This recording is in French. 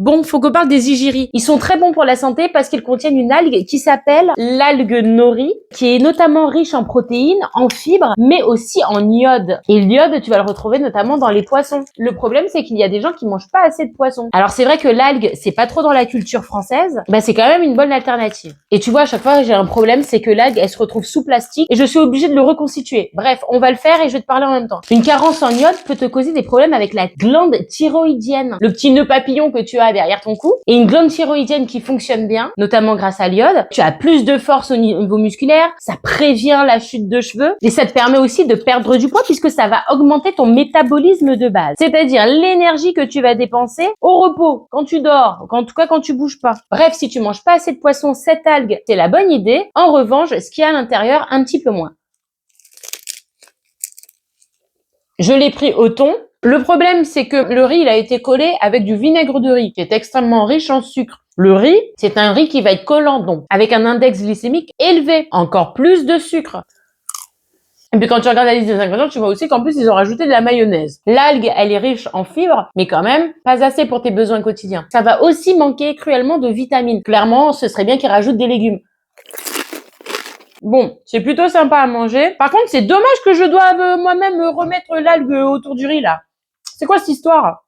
Bon, faut qu'on parle des Igiri. Ils sont très bons pour la santé parce qu'ils contiennent une algue qui s'appelle l'algue nori, qui est notamment riche en protéines, en fibres, mais aussi en iode. Et l'iode, tu vas le retrouver notamment dans les poissons. Le problème, c'est qu'il y a des gens qui mangent pas assez de poissons. Alors c'est vrai que l'algue, c'est pas trop dans la culture française, bah c'est quand même une bonne alternative. Et tu vois, à chaque fois, j'ai un problème, c'est que l'algue, elle se retrouve sous plastique et je suis obligée de le reconstituer. Bref, on va le faire et je vais te parler en même temps. Une carence en iode peut te causer des problèmes avec la glande thyroïdienne, le petit nœud papillon que tu as derrière ton cou, et une glande thyroïdienne qui fonctionne bien, notamment grâce à l'iode. Tu as plus de force au niveau musculaire, ça prévient la chute de cheveux, et ça te permet aussi de perdre du poids puisque ça va augmenter ton métabolisme de base. C'est-à-dire l'énergie que tu vas dépenser au repos, quand tu dors, en tout cas quand tu bouges pas. Bref, si tu manges pas assez de poisson, cette algue, c'est la bonne idée. En revanche, ce qu'il y a à l'intérieur, un petit peu moins. Je l'ai pris au thon. Le problème, c'est que le riz, il a été collé avec du vinaigre de riz, qui est extrêmement riche en sucre. Le riz, c'est un riz qui va être collant, donc, avec un index glycémique élevé. Encore plus de sucre. Et puis quand tu regardes la liste des ingrédients, tu vois aussi qu'en plus, ils ont rajouté de la mayonnaise. L'algue, elle est riche en fibres, mais quand même, pas assez pour tes besoins quotidiens. Ça va aussi manquer cruellement de vitamines. Clairement, ce serait bien qu'ils rajoutent des légumes. Bon, c'est plutôt sympa à manger. Par contre, c'est dommage que je doive moi-même remettre l'algue autour du riz, là. C'est quoi cette histoire?